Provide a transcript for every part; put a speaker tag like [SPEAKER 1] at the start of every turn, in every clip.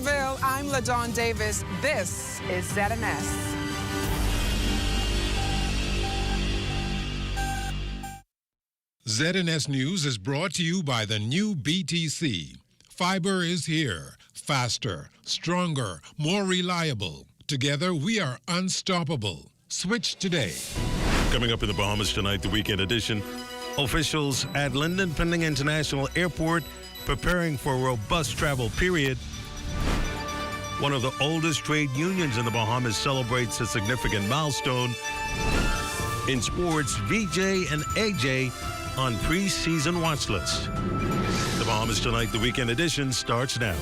[SPEAKER 1] Jacksonville, I'm LaDawn Davis. This is ZNS.
[SPEAKER 2] ZNS News is brought to you by the new BTC. Fiber is here. Faster, stronger, more reliable. Together, we are unstoppable. Switch today.
[SPEAKER 3] Coming up in the Bahamas tonight, the weekend edition. Officials at Lynden Pending International Airport preparing for a robust travel period. One of the oldest trade unions in the Bahamas celebrates a significant milestone. In sports, VJ and AJ on preseason watch list. The Bahamas tonight, the weekend edition starts now.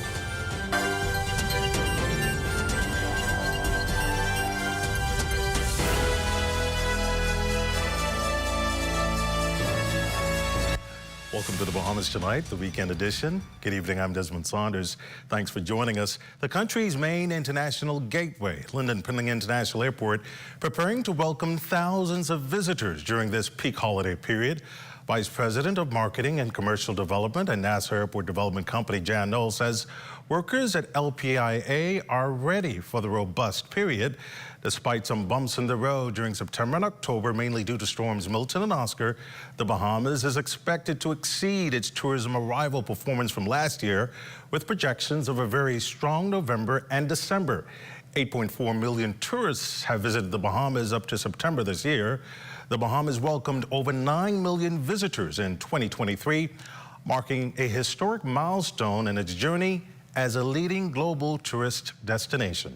[SPEAKER 3] Welcome to the Bahamas tonight, the weekend edition. Good evening, I'm Desmond Saunders. Thanks for joining us. The country's main international gateway, Lynden Pending International Airport, preparing to welcome thousands of visitors during this peak holiday period. Vice President of Marketing and Commercial Development at NASA Airport Development Company, Jan Knoll, says workers at LPIA are ready for the robust period. Despite some bumps in the road during September and October, mainly due to storms Milton and Oscar, the Bahamas is expected to exceed its tourism arrival performance from last year, with projections of a very strong November and December. 8.4 million tourists have visited the Bahamas up to September this year. The Bahamas welcomed over 9 million visitors in 2023, marking a historic milestone in its journey as a leading global tourist destination.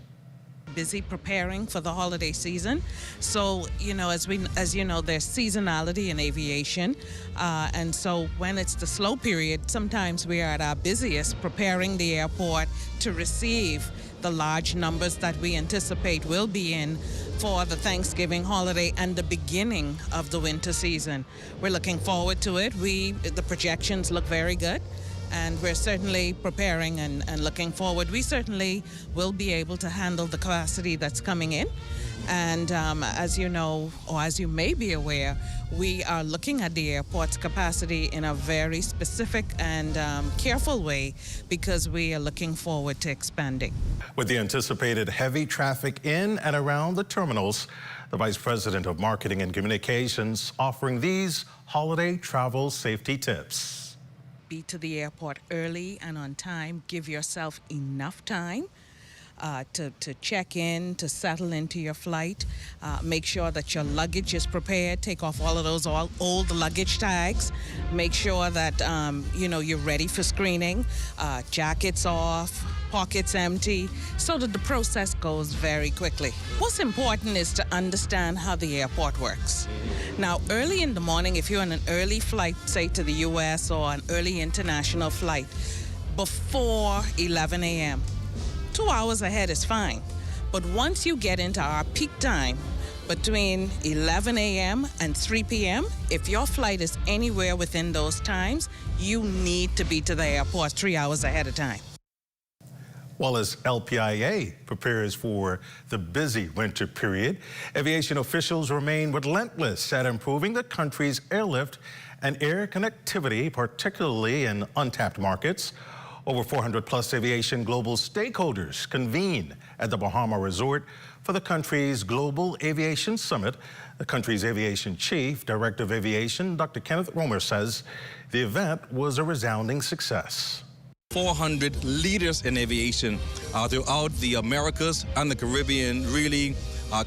[SPEAKER 4] Busy preparing for the holiday season. So, as you know, there's seasonality in aviation. And so when it's the slow period, sometimes we are at our busiest preparing the airport to receive the large numbers that we anticipate will be in for the Thanksgiving holiday and the beginning of the winter season. We're looking forward to it. The projections look very good, and we're certainly preparing and looking forward. We certainly will be able to handle the capacity that's coming in. And as you know, or as you may be aware, we are looking at the airport's capacity in a very specific and careful way, because we are looking forward to expanding.
[SPEAKER 3] With the anticipated heavy traffic in and around the terminals, the Vice President of Marketing and Communications offering these holiday travel safety tips.
[SPEAKER 4] Be to the airport early and on time. Give yourself enough time to check in, to settle into your flight. Make sure that your luggage is prepared. Take off all of those old luggage tags. Make sure that you're ready for screening. Jackets off, pockets empty, so that the process goes very quickly. What's important is to understand how the airport works. Now, early in the morning, if you're on an early flight, say to the U.S. or an early international flight, before 11 a.m., 2 hours ahead is fine. But once you get into our peak time, between 11 a.m. and 3 p.m., if your flight is anywhere within those times, you need to be to the airport 3 hours ahead of time.
[SPEAKER 3] While as LPIA prepares for the busy winter period, aviation officials remain relentless at improving the country's airlift and air connectivity, particularly in untapped markets. Over 400-plus aviation global stakeholders convene at the Bahama Resort for the country's Global Aviation Summit. The country's aviation chief, Director of Aviation, Dr. Kenneth Romer, says the event was a resounding success.
[SPEAKER 5] 400 leaders in aviation throughout the Americas and the Caribbean really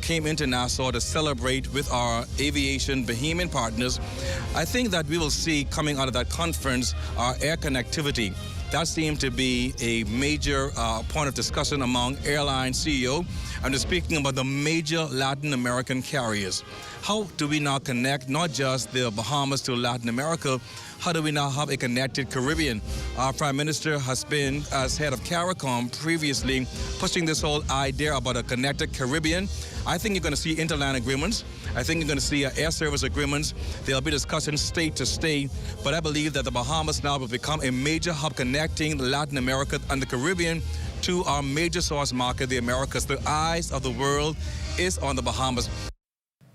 [SPEAKER 5] came into Nassau to celebrate with our aviation Bahamian partners. I think that we will see coming out of that conference our air connectivity. That seemed to be a major point of discussion among airline CEO. I'm just speaking about the major Latin American carriers. How do we now connect not just the Bahamas to Latin America? How do we now have a connected Caribbean? Our Prime Minister has been, as head of CARICOM previously, pushing this whole idea about a connected Caribbean. I think you're going to see interland agreements. I think you're going to see air service agreements. There'll be discussions state to state, but I believe that the Bahamas now will become a major hub connecting Latin America and the Caribbean to our major source market, the Americas. The eyes of the world is on the Bahamas.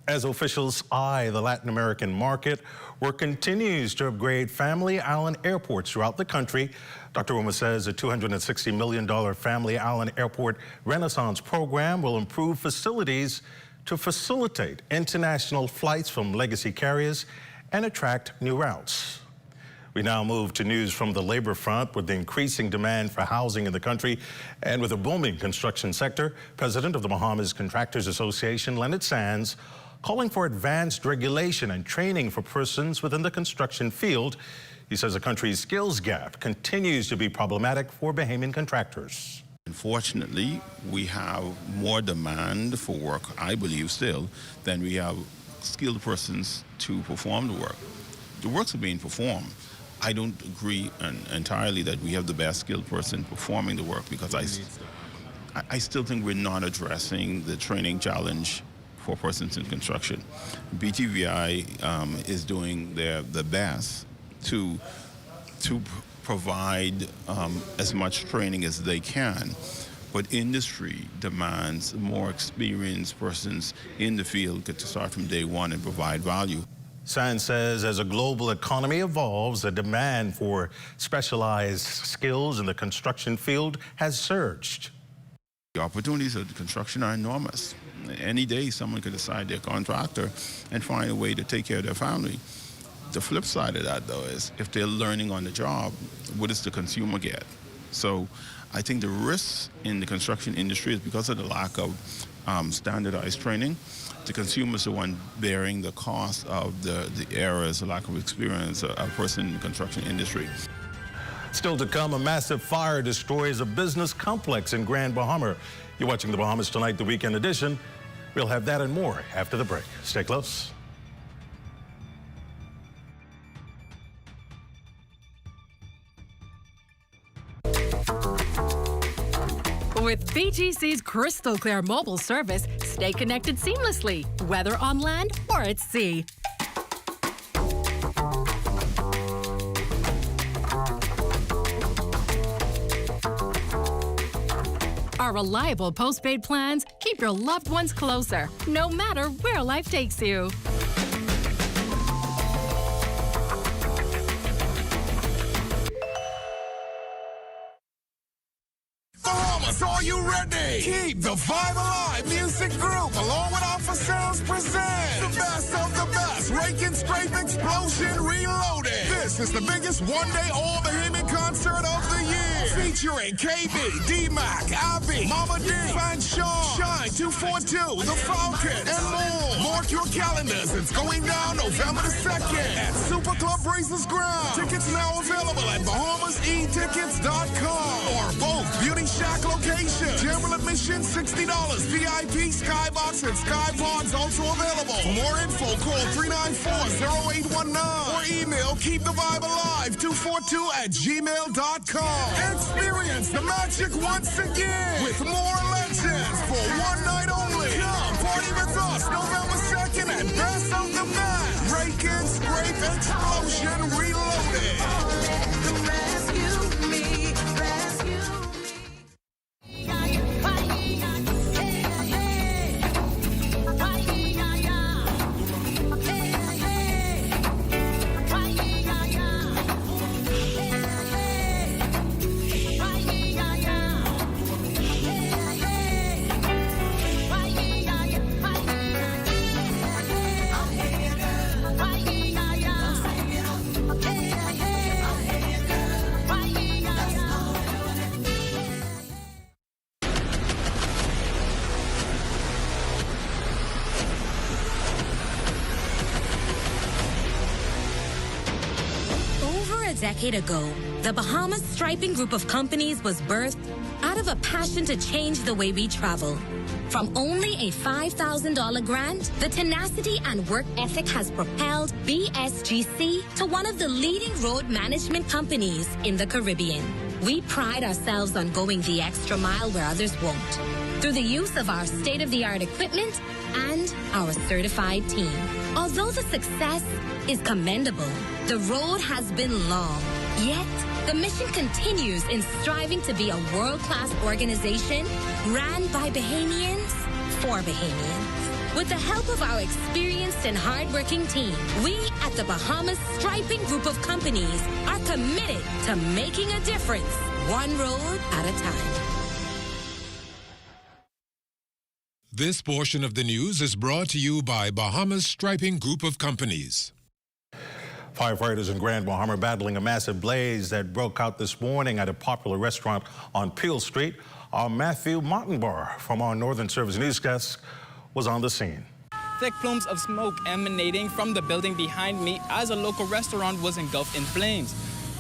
[SPEAKER 3] As officials eye the Latin American market, work continues to upgrade Family Island airports throughout the country. Dr. Ruma says a $260 million Family Island Airport Renaissance program will improve facilities to facilitate international flights from legacy carriers and attract new routes. We now move to news from the labor front. With the increasing demand for housing in the country and with a booming construction sector, President of the Bahamas Contractors Association, Leonard Sands, calling for advanced regulation and training for persons within the construction field. He says the country's skills gap continues to be problematic for Bahamian contractors.
[SPEAKER 6] Unfortunately, we have more demand for work, I believe still, than we have skilled persons to perform the work. The works are being performed. I don't agree entirely that we have the best skilled person performing the work, because I still think we're not addressing the training challenge for persons in construction. BTVI is doing their best to provide as much training as they can, but industry demands more experienced persons in the field to start from day one and provide value.
[SPEAKER 3] Sands says as a global economy evolves, the demand for specialized skills in the construction field has surged.
[SPEAKER 6] The opportunities of the construction are enormous. Any day someone could decide they're a contractor and find a way to take care of their family. The flip side of that, though, is if they're learning on the job, what does the consumer get? So I think the risks in the construction industry is because of the lack of standardized training. The consumer is the one bearing the cost of the errors, the lack of experience of a person in the construction industry.
[SPEAKER 3] Still to come, a massive fire destroys a business complex in Grand Bahama. You're watching The Bahamas Tonight, the weekend edition. We'll have that and more after the break. Stay close.
[SPEAKER 7] With BGC's crystal clear mobile service, stay connected seamlessly, whether on land or at sea. Our reliable postpaid plans keep your loved ones closer, no matter where life takes you.
[SPEAKER 8] Bahamas, are you ready? Keep the vibe alive. Music group, along with Alpha Sounds, present the best of the best. Rake and Scrape Explosion Reloaded. This is the biggest one-day all-Bahamian concert of the year. Featuring KB, D-Mac, Abby, Mama D, Fan Sean, Shine 242, The Falcon, and more. Mark your calendars. It's going down November the 2nd at Super Club Races Ground. Tickets now available at BahamasEtickets.com or both Beauty Shack locations. General admission $60. VIP, Skybox, and Skypods also available. For more info, call 394-0819 or email keepthevibealive242@gmail.com. Experience the magic once again with more legends for one night only. Come party with us November 2nd at Best of the Best. Rake and Scrape Explosion Reloaded.
[SPEAKER 9] A decade ago, the Bahamas Striping Group of companies was birthed out of a passion to change the way we travel. From only a $5,000 grant, the tenacity and work ethic has propelled BSGC to one of the leading road management companies in the Caribbean. We pride ourselves on going the extra mile where others won't, through the use of our state-of-the-art equipment and our certified team. Although the success is commendable, the road has been long. Yet, the mission continues in striving to be a world-class organization ran by Bahamians for Bahamians. With the help of our experienced and hardworking team, we at the Bahamas Striping Group of Companies are committed to making a difference, one road at a time.
[SPEAKER 2] This portion of the news is brought to you by Bahamas Striping Group of Companies.
[SPEAKER 3] Firefighters in Grand Bahama are battling a massive blaze that broke out this morning at a popular restaurant on Peel Street. Matthew Mottenbar from our Northern Service News Desk was on the scene.
[SPEAKER 10] Thick plumes of smoke emanating from the building behind me as a local restaurant was engulfed in flames.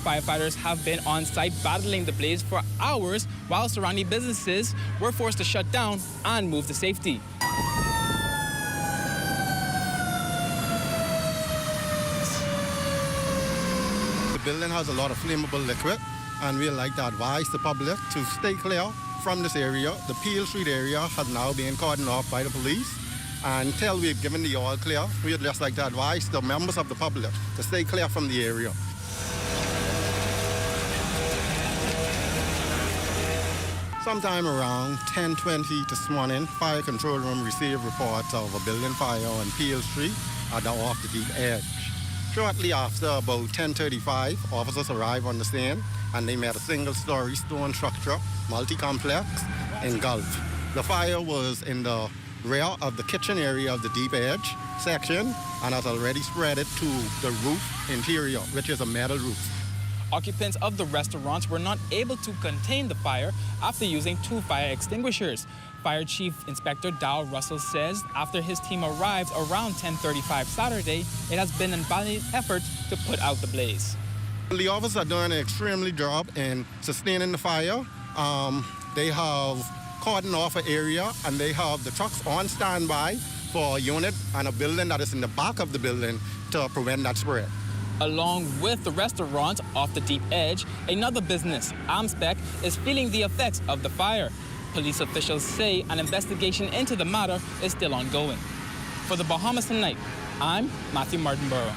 [SPEAKER 10] Firefighters have been on site battling the blaze for hours while surrounding businesses were forced to shut down and move to safety.
[SPEAKER 11] The building has a lot of flammable liquid, and we'd like to advise the public to stay clear from this area. The Peel Street area has now been cordoned off by the police. Until we've given the all clear, we'd just like to advise the members of the public to stay clear from the area. Sometime around 10:20 this morning, Fire Control Room received reports of a building fire on Peel Street at the Off the Deep Edge. Shortly after, about 10:35, officers arrived on the scene and they met a single-story stone structure, multi-complex, engulfed. The fire was in the rear of the kitchen area of the Deep Edge section and has already spread it to the roof interior, which is a metal roof.
[SPEAKER 10] Occupants of the restaurants were not able to contain the fire after using 2 fire extinguishers. Fire Chief Inspector Dow Russell says after his team arrived around 10:35 Saturday, it has been a valiant effort to put out the blaze.
[SPEAKER 11] The officers are doing an extremely job in sustaining the fire. They have cordoned off an area and they have the trucks on standby for a unit and a building that is in the back of the building to prevent that spread.
[SPEAKER 10] Along with the restaurant off the Deep Edge, another business, Amspec, is feeling the effects of the fire. Police officials say an investigation into the matter is still ongoing. For the Bahamas Tonight, I'm Matthew Martinborough.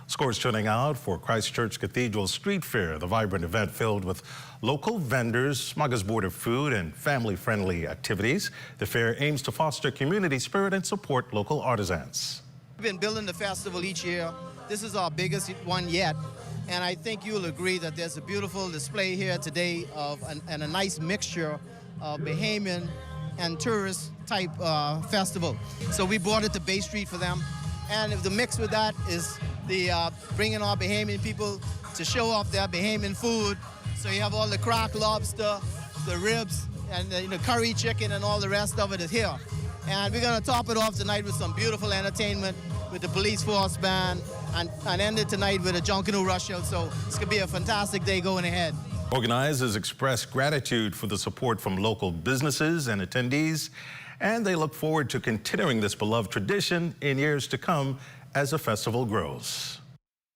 [SPEAKER 3] Scores turning out for Christchurch Cathedral Street Fair, the vibrant event filled with local vendors, smorgasbord food, and family-friendly activities. The fair aims to foster community spirit and support local artisans.
[SPEAKER 12] We've been building the festival each year. This is our biggest one yet, and I think you'll agree that there's a beautiful display here today and a nice mixture of Bahamian and tourist type festival. So we brought it to Bay Street for them, and the mix with that is the bringing our Bahamian people to show off their Bahamian food. So you have all the cracked lobster, the ribs, and the curry chicken, and all the rest of it is here. And we're going to top it off tonight with some beautiful entertainment with the police force band, and end it tonight with a Junkanoo Russian. So it's going to be a fantastic day going ahead.
[SPEAKER 3] Organizers express gratitude for the support from local businesses and attendees, and they look forward to continuing this beloved tradition in years to come as the festival grows.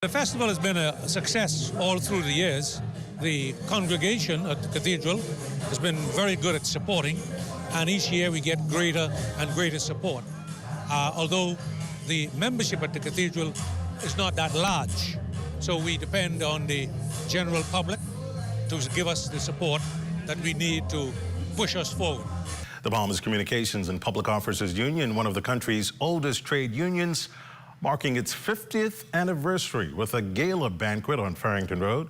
[SPEAKER 13] The festival has been a success all through the years. The congregation at the cathedral has been very good at supporting, and each year we get greater and greater support. Although the membership at the cathedral is not that large, so we depend on the general public to give us the support that we need to push us forward.
[SPEAKER 3] The Bahamas Communications and Public Officers Union, one of the country's oldest trade unions, marking its 50th anniversary with a gala banquet on Farrington Road.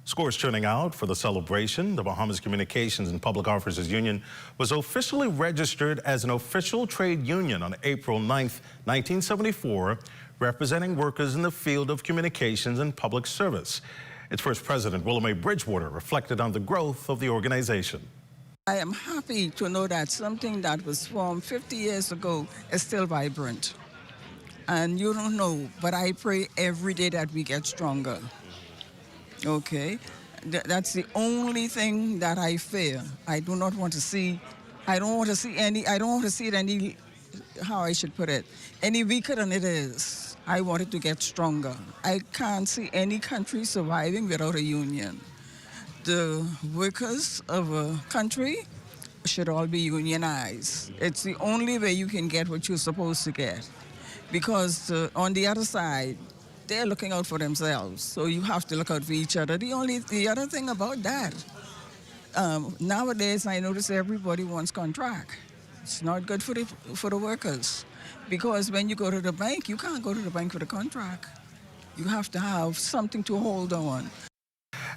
[SPEAKER 3] Scores turning out for the celebration. The Bahamas Communications and Public Officers Union was officially registered as an official trade union on April 9th, 1974, representing workers in the field of communications and public service. Its first president, Willamay Bridgewater, reflected on the growth of the organization.
[SPEAKER 14] I am happy to know that something that was formed 50 years ago is still vibrant. And you don't know, but I pray every day that we get stronger. Okay? That's the only thing that I fear. I don't want to see it any, how I should put it, any weaker than it is. I want it to get stronger. I can't see any country surviving without a union. The workers of a country should all be unionized. It's the only way you can get what you're supposed to get. Because on the other side, they're looking out for themselves. So you have to look out for each other. The other thing about that, nowadays I notice everybody wants contract. It's not good for the workers, because when you go to the bank, you can't go to the bank with a contract. You have to have something to hold on.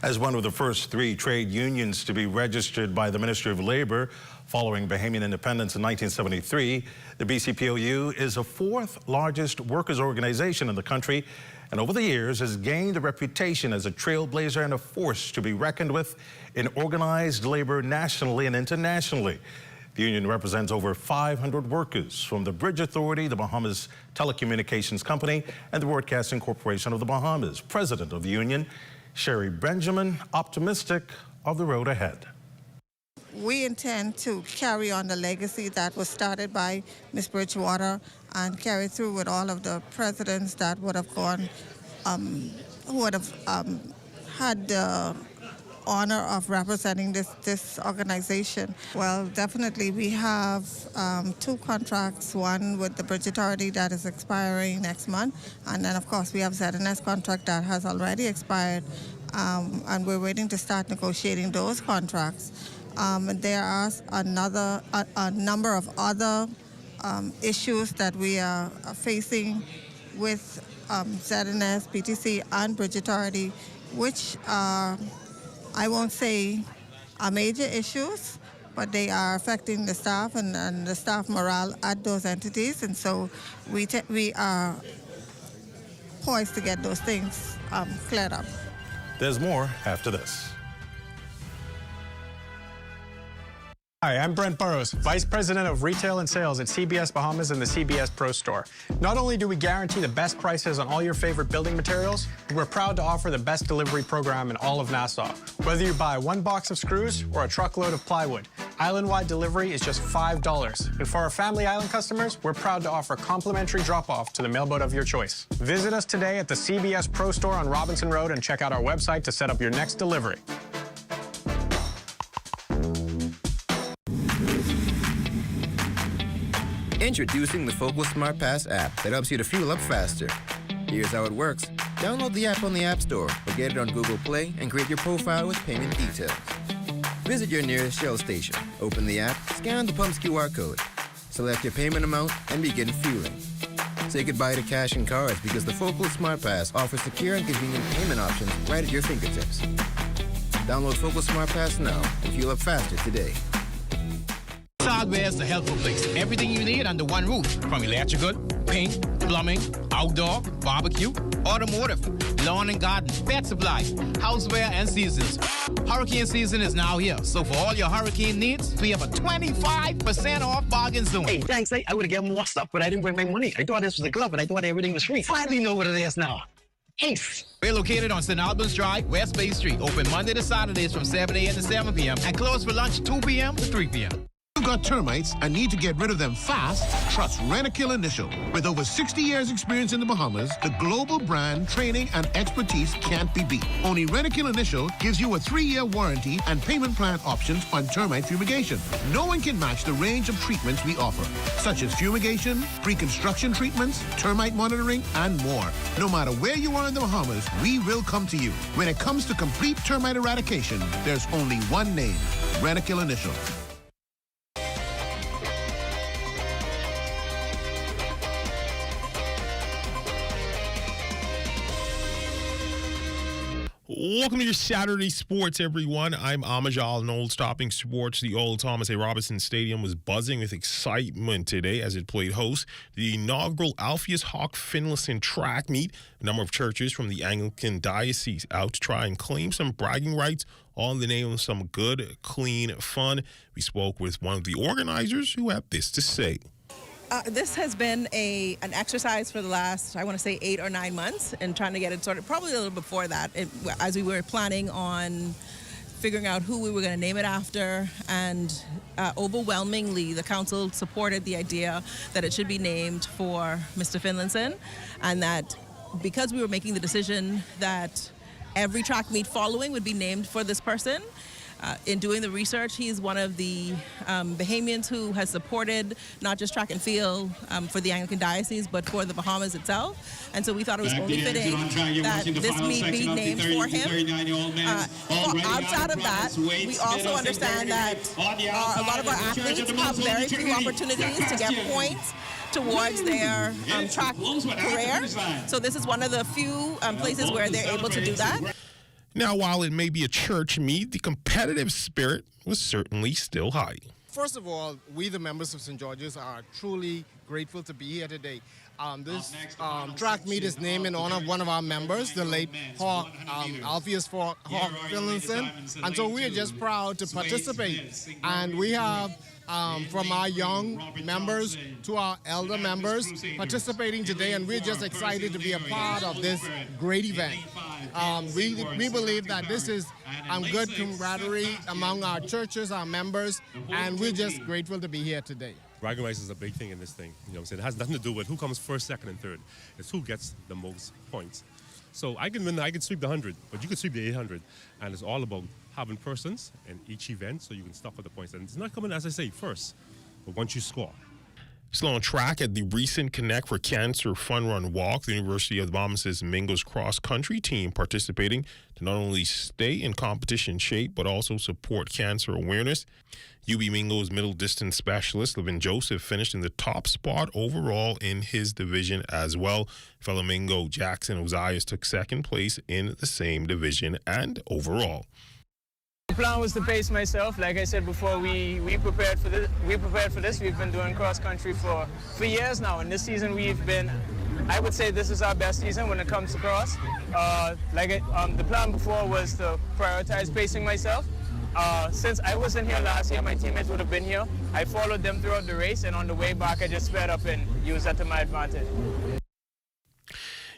[SPEAKER 3] As one of the first 3 trade unions to be registered by the Ministry of Labor following Bahamian independence in 1973, the BCPOU is the 4th largest workers' organization in the country, and over the years has gained a reputation as a trailblazer and a force to be reckoned with in organized labor nationally and internationally. The union represents over 500 workers from the Bridge Authority, the Bahamas Telecommunications Company, and the Broadcasting Corporation of the Bahamas. President of the union, Sherry Benjamin, optimistic of the road ahead.
[SPEAKER 15] We intend to carry on the legacy that was started by Ms. Bridgewater and carry through with all of the presidents that would have gone, who would have had the honor of representing this organization. Well, definitely we have 2 contracts, one with the Bridge Authority that is expiring next month, and then of course we have ZNS contract that has already expired, and we're waiting to start negotiating those contracts. There are a number of other issues that we are facing with ZNS, PTC, and Bridge Authority, which are, I won't say are major issues, but they are affecting the staff and the staff morale at those entities, and so we are poised to get those things cleared up.
[SPEAKER 3] There's more after this.
[SPEAKER 16] Hi, I'm Brent Burrows, Vice President of Retail and Sales at CBS Bahamas and the CBS Pro Store. Not only do we guarantee the best prices on all your favorite building materials, but we're proud to offer the best delivery program in all of Nassau. Whether you buy 1 box of screws or a truckload of plywood, island-wide delivery is just $5. And for our Family Island customers, we're proud to offer complimentary drop-off to the mailboat of your choice. Visit us today at the CBS Pro Store on Robinson Road and check out our website to set up your next delivery.
[SPEAKER 17] Introducing the Focal Smart Pass app that helps you to fuel up faster. Here's how it works. Download the app on the App Store or get it on Google Play and create your profile with payment details. Visit your nearest Shell station. Open the app, scan the pump's QR code, select your payment amount, and begin fueling. Say goodbye to cash and cards because the Focal Smart Pass offers secure and convenient payment options right at your fingertips. Download Focal Smart Pass now and fuel up faster today.
[SPEAKER 18] Hardware is the helpful place. Everything you need under one roof, from electrical, paint, plumbing, outdoor, barbecue, automotive, lawn and garden, pet supply, houseware, and seasons. Hurricane season is now here, so for all your hurricane needs, we have a 25% off bargain zone.
[SPEAKER 19] Hey, thanks. I would have given more stuff, but I didn't bring my money. I thought this was a glove, and I thought everything was free. Finally know what it is now. Ace.
[SPEAKER 18] We're located on St. Albans Drive, West Bay Street, open Monday to Saturdays from 7 a.m. to 7 p.m. and closed for lunch 2 p.m. to 3 p.m.
[SPEAKER 20] You've got termites and need to get rid of them fast? Trust Rentokil Initial. With over 60 years experience in the Bahamas, the global brand, training, and expertise can't be beat. Only Rentokil Initial gives you a 3-year warranty and payment plan options on termite fumigation. No one can match the range of treatments we offer, such as fumigation, pre-construction treatments, termite monitoring, and more. No matter where you are in the Bahamas, we will come to you. When it comes to complete termite eradication, there's only one name, Rentokil Initial.
[SPEAKER 21] Welcome to your Saturday Sports, everyone. I'm Amajal in Old Stopping Sports. The old Thomas A. Robinson Stadium was buzzing with excitement today as it played host to the inaugural Alpheus Hawk Finlayson track meet. A number of churches from the Anglican Diocese out to try and claim some bragging rights all in the name of some good, clean fun. We spoke with one of the organizers who had this to say.
[SPEAKER 22] This has been an exercise for the last, I want to say, 8 or 9 months, and trying to get it sorted, probably a little before that, as we were planning on figuring out who we were going to name it after, and overwhelmingly the council supported the idea that it should be named for Mr. Finlayson, and that because we were making the decision that every track meet following would be named for this person, In doing the research, he's one of the Bahamians who has supported not just track and field for the Anglican Diocese, but for the Bahamas itself. And so we thought it was only fitting that this meet be named for him. Outside of that, we also understand that a lot of our athletes have very few opportunities to get points towards their track career. So this is one of the few places where they're able to do that.
[SPEAKER 21] Now, while it may be a church meet, the competitive spirit was certainly still high.
[SPEAKER 1] First of all, we, the members of St. George's, are truly grateful to be here today. This track meet is named in honor of one of our members, the late Alpheus Hawk Finlinson. And so we are just proud to participate. And we have from our young members to our elder members participating today, and we're just excited to be a part of this great event. We believe that this is good camaraderie among our churches, our members, and we're just grateful to be here today.
[SPEAKER 4] Bragging rights is a big thing in this thing. You know what I'm saying? It has nothing to do with who comes first, second, and third. It's who gets the most points. So I can sweep the 100, but you can sweep the 800. And it's all about having persons in each event so you can stop at the points. And it's not coming, as I say, first, but once you score.
[SPEAKER 21] Still on track at the recent Connect for Cancer Fun Run Walk, the University of the Bahamas' Mingos cross country team participating to not only stay in competition shape but also support cancer awareness. UB Mingos middle distance specialist Levin Joseph finished in the top spot overall in his division as well. Fellow Mingo Jackson Ozias took second place in the same division and overall.
[SPEAKER 23] The plan was to pace myself. Like I said before, we prepared for this. We've been doing cross country for years now, and this season I would say this is our best season when it comes to cross. The plan before was to prioritize pacing myself. Since I wasn't here last year, my teammates would have been here. I followed them throughout the race, and on the way back, I just sped up and used that to my advantage.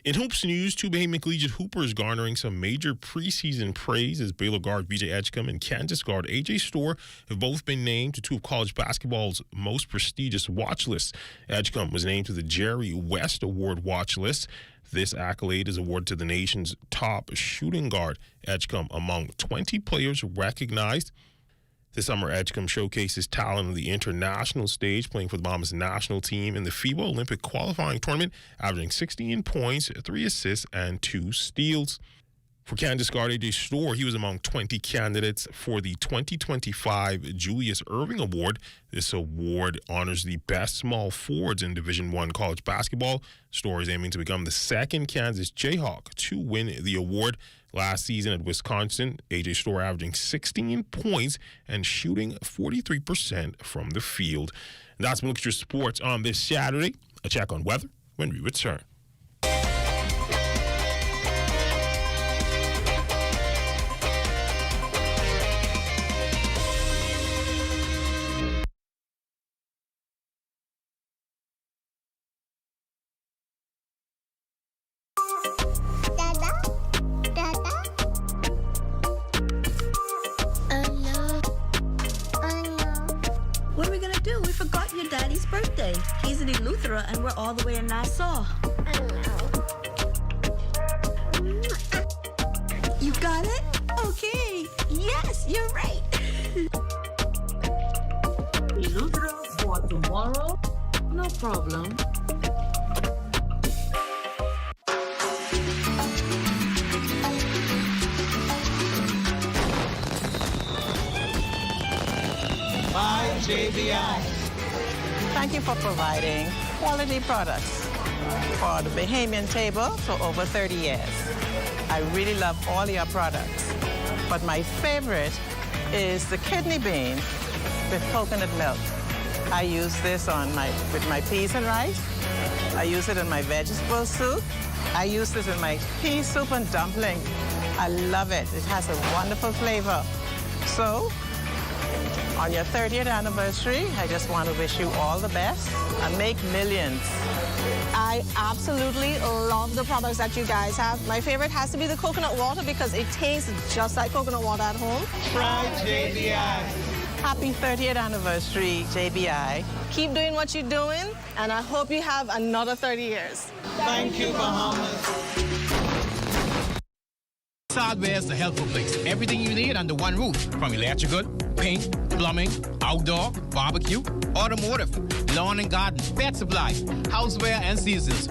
[SPEAKER 21] In hoops news, two Bahamian Collegiate hoopers garnering some major preseason praise as Baylor guard BJ Edgecombe and Kansas guard AJ Storr have both been named to two of college basketball's most prestigious watch lists. Edgecombe was named to the Jerry West Award watch list. This accolade is awarded to the nation's top shooting guard. Edgecombe among 20 players recognized. This summer, Edgecombe showcased his talent on the international stage, playing for the Bahamas national team in the FIBA Olympic qualifying tournament, averaging 16 points, 3 assists, and 2 steals. For Kansas guard AJ Storr, he was among 20 candidates for the 2025 Julius Erving Award. This award honors the best small forwards in Division I college basketball. Storr is aiming to become the second Kansas Jayhawk to win the award. Last season at Wisconsin, AJ Storr averaging 16 points and shooting 43% from the field. And that's Mixture Sports on this Saturday. A check on weather when we return.
[SPEAKER 24] Birthday. He's in Eleuthera and we're all the way in Nassau. You got it? Okay. Yes, you're right. Eleuthera for tomorrow? No problem.
[SPEAKER 25] By JBI. Thank you for providing quality products for the Bahamian table for over 30 years. I really love all your products, but my favorite is the kidney bean with coconut milk. I use this with my peas and rice. I use it in my vegetable soup. I use this in my pea soup and dumpling. I love it. It has a wonderful flavor. So, on your 30th anniversary, I just want to wish you all the best and make millions.
[SPEAKER 26] I absolutely love the products that you guys have. My favorite has to be the coconut water because it tastes just like coconut water at home.
[SPEAKER 25] Proud JBI.
[SPEAKER 26] Happy 30th anniversary, JBI. Keep doing what you're doing, and I hope you have another 30 years.
[SPEAKER 25] Thank you, Bahamas.
[SPEAKER 18] Hardware is the helpful place. Everything you need under one roof, from electrical, paint, plumbing, outdoor, barbecue, automotive, lawn and garden, pet supply, houseware, and seasons.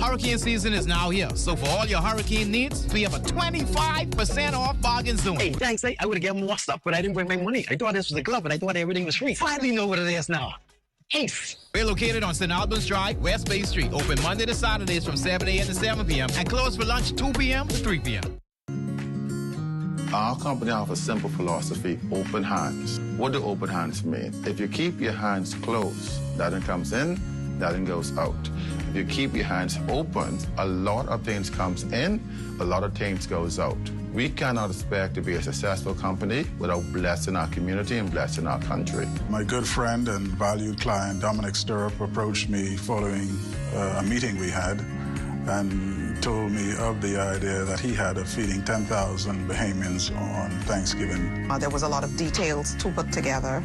[SPEAKER 18] Hurricane season is now here, so for all your hurricane needs, we have a 25% off bargain zone.
[SPEAKER 19] Hey, thanks. I would have given more stuff, but I didn't bring my money. I thought this was a club, and I thought everything was free. Finally know what it is now. Ace.
[SPEAKER 18] We're located on St. Albans Drive, West Bay Street. Open Monday to Saturdays from 7 a.m. to 7 p.m. and closed for lunch 2 p.m. to 3 p.m.
[SPEAKER 2] Our company offers a simple philosophy, open hands. What do open hands mean? If you keep your hands closed, nothing comes in, nothing goes out. If you keep your hands open, a lot of things comes in, a lot of things goes out. We cannot expect to be a successful company without blessing our community and blessing our country.
[SPEAKER 5] My good friend and valued client, Dominic Stirrup, approached me following a meeting we had and told me of the idea that he had of feeding 10,000 Bahamians on Thanksgiving.
[SPEAKER 25] There was a lot of details to put together,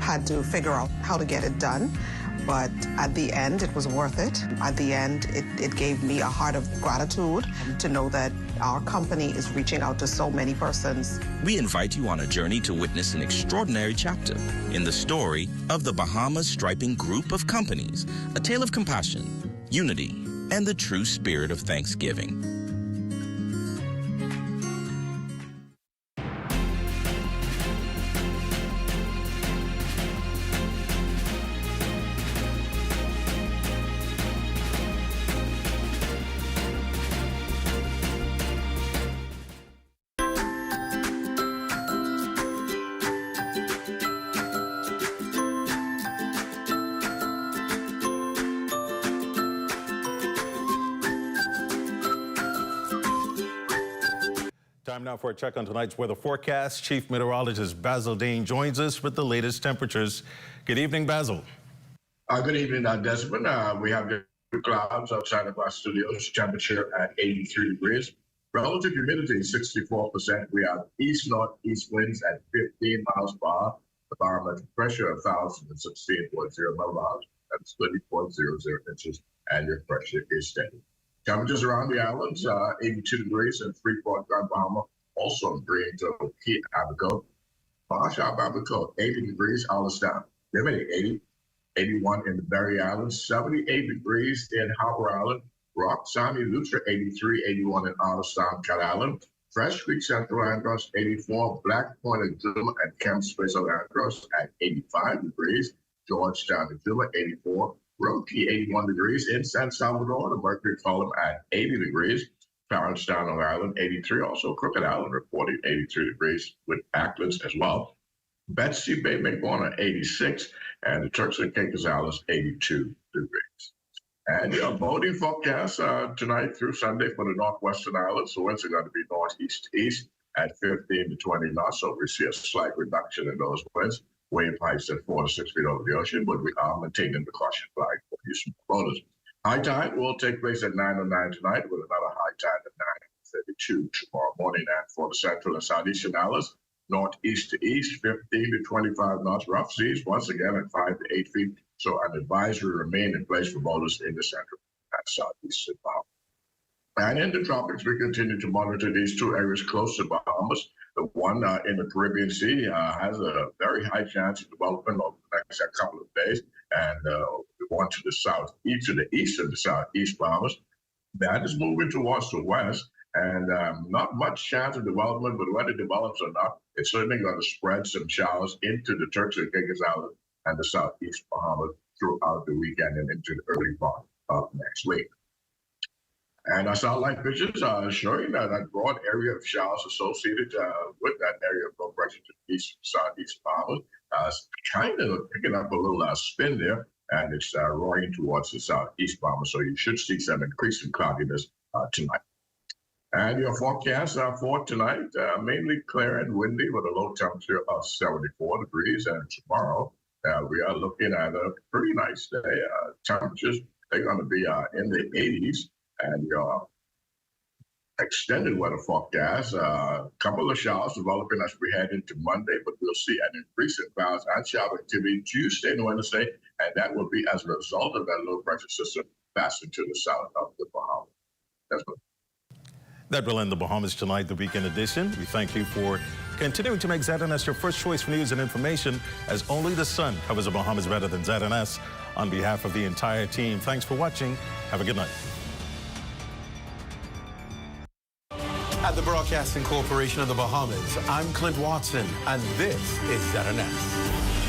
[SPEAKER 25] had to figure out how to get it done. But at the end, it was worth it. At the end, it gave me a heart of gratitude to know that our company is reaching out to so many persons.
[SPEAKER 6] We invite you on a journey to witness an extraordinary chapter in the story of the Bahamas Striping Group of Companies, a tale of compassion, unity, and the true spirit of Thanksgiving.
[SPEAKER 3] Time now for a check on tonight's weather forecast. Chief Meteorologist Basil Dean joins us with the latest temperatures. Good evening, Basil.
[SPEAKER 7] Good evening, Desmond. We have the clouds outside of our studios. Temperature at 83 degrees. Relative humidity 64%. We have east-northeast winds at 15 miles per hour. The barometric pressure 1,016.0 millibars. That's 30.00 inches, and your pressure is steady. Temperatures around the islands, 82 degrees in Freeport, Grand Bahama, also green to Key Abaco. Marshall, Abaco, 80 degrees, Allenstown, Bimini, 80, 81 in the Berry Islands, 78 degrees in Harbor Island, Rock, Sami, Lutra, 83, 81 in Allenstown, Cat Island, Fresh Creek, Central Andros, 84, Black Point and Juma and Camp Space of Andros at 85 degrees, Georgetown and Juma, 84, Roki, 81 degrees. In San Salvador, the mercury column at 80 degrees. Parentstown, Long Island, 83. Also, Crooked Island reporting 83 degrees with Acklands as well. Betsy Bay, Macona, 86. And the Turks and Caicos Islands, 82 degrees. And your boating forecast tonight through Sunday for the Northwestern Islands. The winds are going to be northeast to east at 15 to 20 knots. So we see a slight reduction in those winds. Wave heights at 4 to 6 feet over the ocean, but we are maintaining the caution flag for you small boaters. High tide will take place at 9:09 tonight, with another high tide at 9:32 tomorrow morning. And for the central and southeastern islands, northeast to east, 15 to 25 knots. Rough seas once again at 5 to 8 feet. So an advisory remain in place for boaters in the central and southeastern Bahamas. And in the tropics, we continue to monitor these two areas close to Bahamas. The one in the Caribbean Sea has a very high chance of development over the next couple of days. And the one to the southeast, to the east of the southeast Bahamas, that is moving towards the west. And not much chance of development, but when it develops or not, it's certainly going to spread some showers into the Turks and Caicos Islands and the southeast Bahamas throughout the weekend and into the early part of next week. And our satellite pictures are showing that broad area of showers associated with that area of low pressure to the east, southeast Bahamas. Kind of picking up a little spin there, and it's roaring towards the southeast Bahamas. So you should see some increasing cloudiness tonight. And your forecast for tonight, mainly clear and windy with a low temperature of 74 degrees. And tomorrow, we are looking at a pretty nice day. Temperatures, they're going to be in the 80s. And your extended weather forecast, a couple of showers developing as we head into Monday, but we'll see an increase in clouds and shower activity Tuesday and Wednesday, and that will be as a result of that low pressure system passing to the south of the Bahamas. That's what.
[SPEAKER 3] That will end the Bahamas Tonight, the weekend edition. We thank you for continuing to make ZNS your first choice for news and information, as only the sun covers the Bahamas better than ZNS. On behalf of the entire team, thanks for watching. Have a good night.
[SPEAKER 8] At the Broadcasting Corporation of the Bahamas, I'm Clint Watson, and this is ZNS.